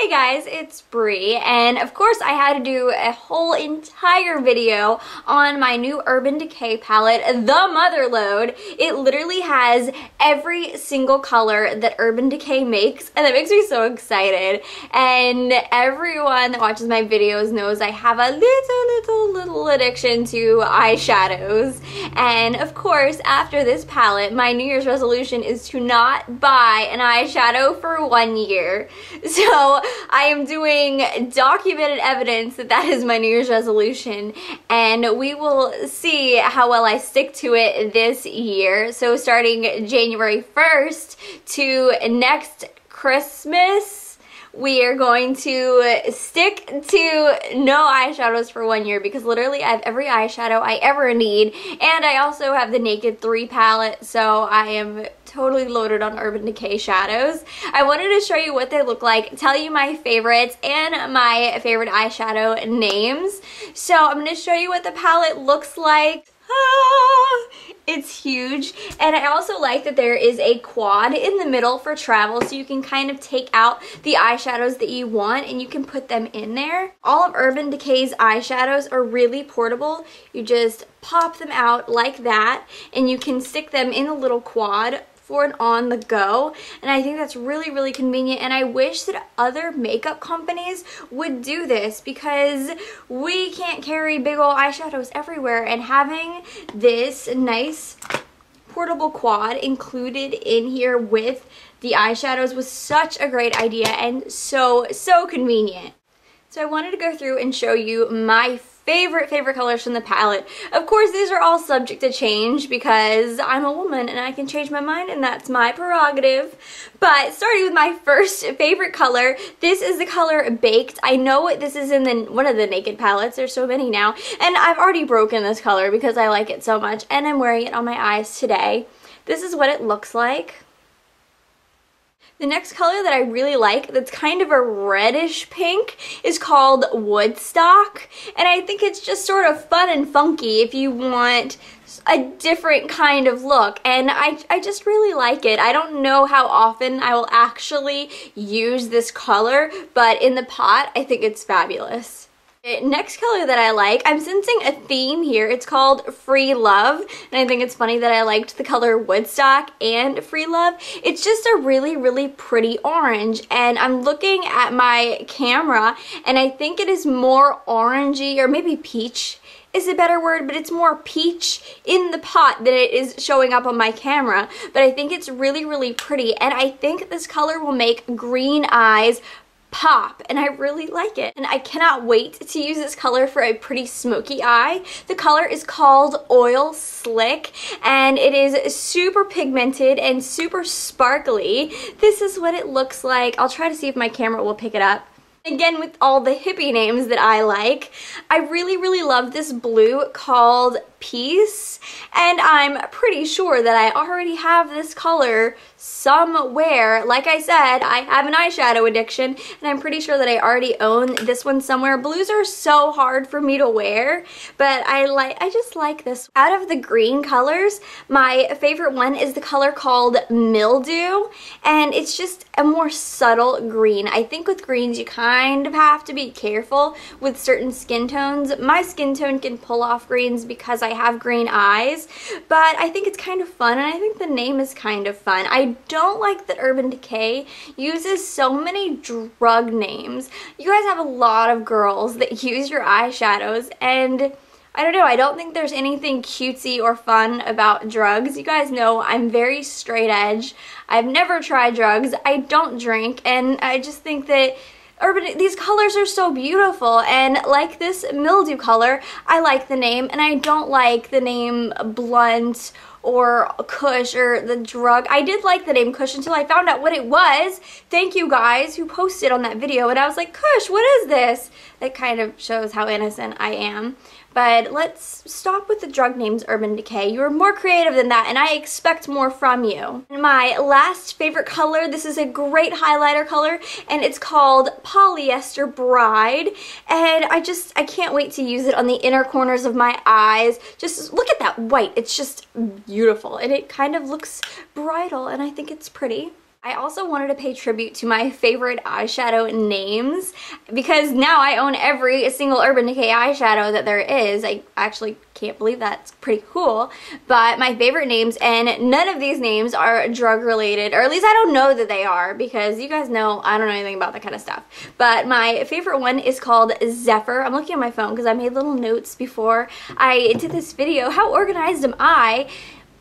Hey guys, it's Bree, and of course I had to do a whole entire video on my new Urban Decay palette, the Motherlode. It literally has every single color that Urban Decay makes, and that makes me so excited. And everyone that watches my videos knows I have a little addiction to eyeshadows. And of course, after this palette, my New Year's resolution is to not buy an eyeshadow for 1 year. So I am doing documented evidence that that is my New Year's resolution, and we will see how well I stick to it this year. So starting January 1st to next Christmas, we are going to stick to no eyeshadows for 1 year, because literally I have every eyeshadow I ever need, and I also have the Naked 3 palette, so I am totally loaded on Urban Decay shadows. I wanted to show you what they look like, tell you my favorites and my favorite eyeshadow names. So I'm going to show you what the palette looks like. It's huge, and I also like that there is a quad in the middle for travel, so you can kind of take out the eyeshadows that you want and you can put them in there. All of Urban Decay's eyeshadows are really portable. You just pop them out like that and you can stick them in a little quad for an on the go, and I think that's really convenient, and I wish that other makeup companies would do this, because we can't carry big old eyeshadows everywhere, and having this nice portable quad included in here with the eyeshadows was such a great idea and so convenient. So I wanted to go through and show you my favorite colors from the palette. Of course, these are all subject to change because I'm a woman and I can change my mind, and that's my prerogative. But starting with my first favorite color, this is the color Baked. I know this is in one of the Naked palettes. There's so many now. And I've already broken this color because I like it so much, and I'm wearing it on my eyes today. This is what it looks like. The next color that I really like, that's kind of a reddish pink, is called Woodstock, and I think it's just sort of fun and funky if you want a different kind of look, and I just really like it. I don't know how often I will actually use this color, but in the pot, I think it's fabulous. Next color that I like, I'm sensing a theme here. It's called Free Love, and I think it's funny that I liked the color Woodstock and Free Love. It's just a really pretty orange, and I'm looking at my camera and I think it is more orangey, or maybe peach is a better word, but it's more peach in the pot than it is showing up on my camera. But I think it's really pretty, and I think this color will make green eyes pop, and I really like it, and I cannot wait to use this color for a pretty smoky eye. The color is called Oil Slick, and it is super pigmented and super sparkly. This is what it looks like. I'll try to see if my camera will pick it up. Again, with all the hippie names that I like, I really love this blue called Peace, and I'm pretty sure that I already have this color somewhere. Like I said, I have an eyeshadow addiction, and I'm pretty sure that I already own this one somewhere. Blues are so hard for me to wear, but I just like this. Out of the green colors, my favorite one is the color called Mildew, and it's just a more subtle green. I think with greens you kind of have to be careful with certain skin tones. My skin tone can pull off greens because I have green eyes, but I think it's kind of fun, and I think the name is kind of fun. I don't like that Urban Decay uses so many drug names. You guys have a lot of girls that use your eyeshadows, and I don't know, I don't think there's anything cutesy or fun about drugs. You guys know I'm very straight edge. I've never tried drugs. I don't drink, and I just think that these colors are so beautiful, and like this Mildew color, I like the name, and I don't like the name Blunt or Kush or the drug. I did like the name Kush until I found out what it was. Thank you guys who posted on that video, and I was like, Kush, what is this? That kind of shows how innocent I am. But let's stop with the drug names, Urban Decay. You are more creative than that, and I expect more from you. My last favorite color, this is a great highlighter color, and it's called Polyester Bride. And I can't wait to use it on the inner corners of my eyes. Just look at that white. It's just beautiful, and it kind of looks bridal, and I think it's pretty. I also wanted to pay tribute to my favorite eyeshadow names because now I own every single Urban Decay eyeshadow that there is. I actually can't believe that's pretty cool. But my favorite names, and none of these names are drug related, or at least I don't know that they are because you guys know I don't know anything about that kind of stuff. But my favorite one is called Zephyr. I'm looking at my phone because I made little notes before I did this video. How organized am I?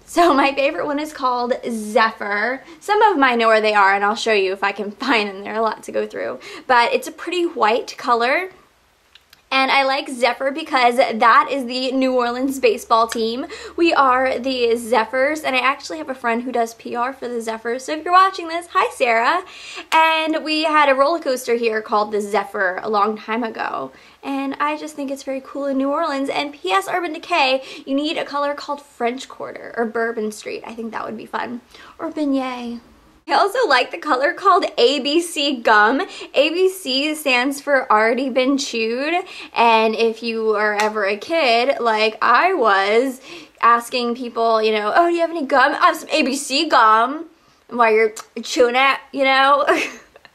So my favorite one is called Zephyr. Some of them I know where they are and I'll show you if I can find them. There are a lot to go through. But it's a pretty white color. And I like Zephyr because that is the New Orleans baseball team. We are the Zephyrs, and I actually have a friend who does PR for the Zephyrs. So if you're watching this, hi Sarah. And we had a roller coaster here called the Zephyr a long time ago. And I just think it's very cool in New Orleans. And P.S. Urban Decay, you need a color called French Quarter or Bourbon Street. I think that would be fun. Or Beignet. I also like the color called ABC Gum. ABC stands for already been chewed, and if you are ever a kid, like I was, asking people, you know, oh, do you have any gum? I have some ABC gum, while you're chewing it, you know?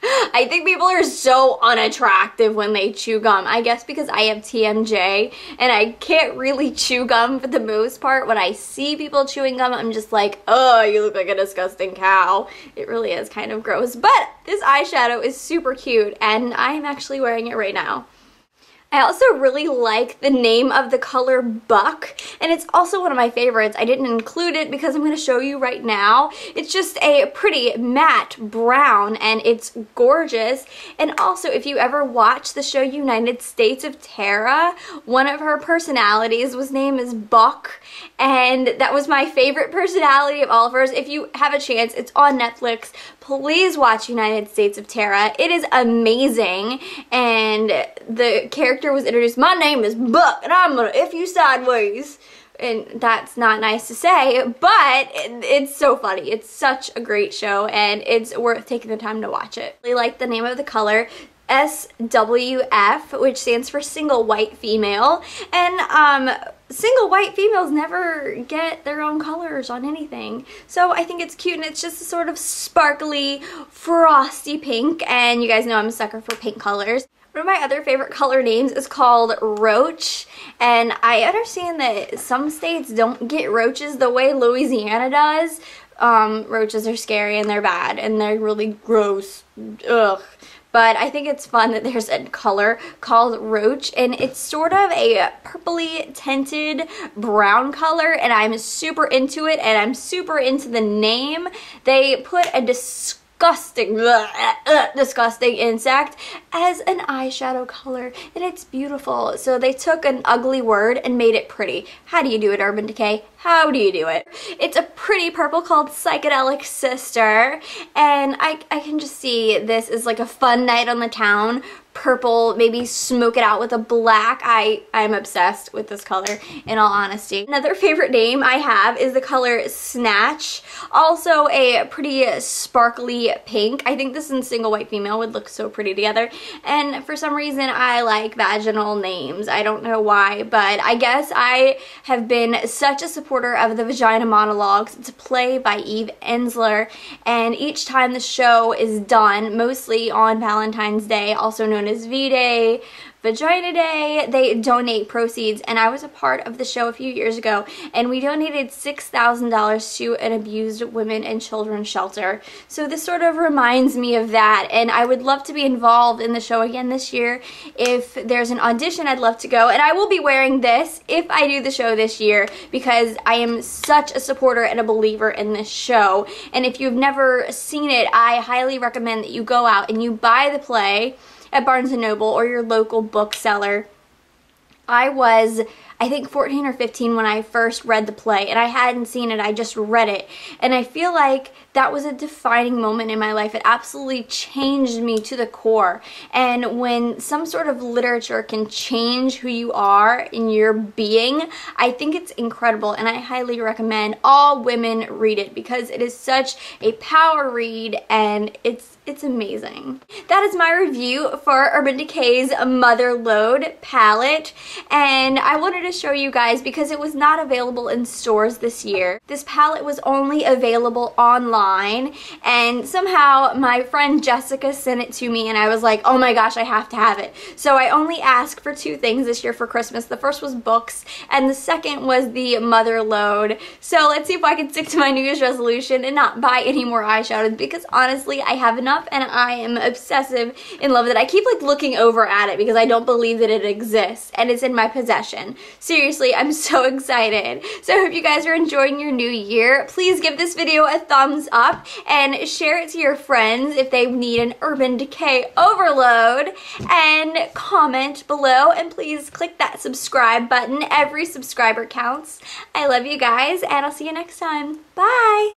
I think people are so unattractive when they chew gum. I guess because I have TMJ and I can't really chew gum for the most part. When I see people chewing gum, I'm just like, oh, you look like a disgusting cow. It really is kind of gross. But this eyeshadow is super cute and I'm actually wearing it right now. I also really like the name of the color Buck, and it's also one of my favorites. I didn't include it because I'm going to show you right now. It's just a pretty matte brown, and it's gorgeous. And also, if you ever watch the show United States of Tara, one of her personalities was named as Buck, and that was my favorite personality of all of hers. If you have a chance, it's on Netflix. Please watch United States of Tara. It is amazing, and the character was introduced, my name is Buck and I'm gonna F you sideways, and that's not nice to say, but it's so funny. It's such a great show and it's worth taking the time to watch it. I really like the name of the color SWF, which stands for single white female, and single white females never get their own colors on anything, so I think it's cute, and it's just a sort of sparkly frosty pink, and you guys know I'm a sucker for pink colors. One of my other favorite color names is called Roach, and I understand that some states don't get roaches the way Louisiana does. Roaches are scary and they're bad and they're really gross. Ugh. But I think it's fun that there's a color called Roach, and it's sort of a purpley tinted brown color, and I'm super into it, and I'm super into the name. They put a disgusting insect as an eyeshadow color, and it's beautiful. So they took an ugly word and made it pretty. How do you do it, Urban Decay? How do you do it? It's a pretty purple called Psychedelic Sister, and I can just see this is like a fun night on the town. Purple, maybe smoke it out with a black. I'm obsessed with this color, in all honesty. Another favorite name I have is the color Snatch. Also a pretty sparkly pink. I think this and single white female would look so pretty together. And for some reason I like vaginal names. I don't know why, but I guess I have been such a supporter of the Vagina Monologues. It's a play by Eve Ensler, and each time the show is done, mostly on Valentine's Day, also known as V-Day, Vagina Day, they donate proceeds, and I was a part of the show a few years ago, and we donated $6,000 to an abused women and children shelter. So this sort of reminds me of that, and I would love to be involved in the show again this year. If there's an audition, I'd love to go, and I will be wearing this if I do the show this year because I am such a supporter and a believer in this show. And if you've never seen it, I highly recommend that you go out and you buy the play at Barnes & Noble or your local bookseller. I was, I think, 14 or 15 when I first read the play, and I hadn't seen it, I just read it. And I feel like that was a defining moment in my life. It absolutely changed me to the core. And when some sort of literature can change who you are in your being, I think it's incredible, and I highly recommend all women read it because it is such a power read, and it's It's amazing. That is my review for Urban Decay's Motherlode palette, and I wanted to show you guys because it was not available in stores this year. This palette was only available online, and somehow my friend Jessica sent it to me and I was like, oh my gosh, I have to have it. So I only asked for 2 things this year for Christmas. The first was books and the second was the Motherlode. So let's see if I can stick to my New Year's resolution and not buy any more eyeshadows, because honestly I have enough and I am obsessive in love with it. I keep like looking over at it because I don't believe that it exists and it's in my possession. Seriously, I'm so excited. So I hope you guys are enjoying your new year. Please give this video a thumbs up and share it to your friends if they need an Urban Decay overload, and comment below, and please click that subscribe button. Every subscriber counts. I love you guys and I'll see you next time. Bye!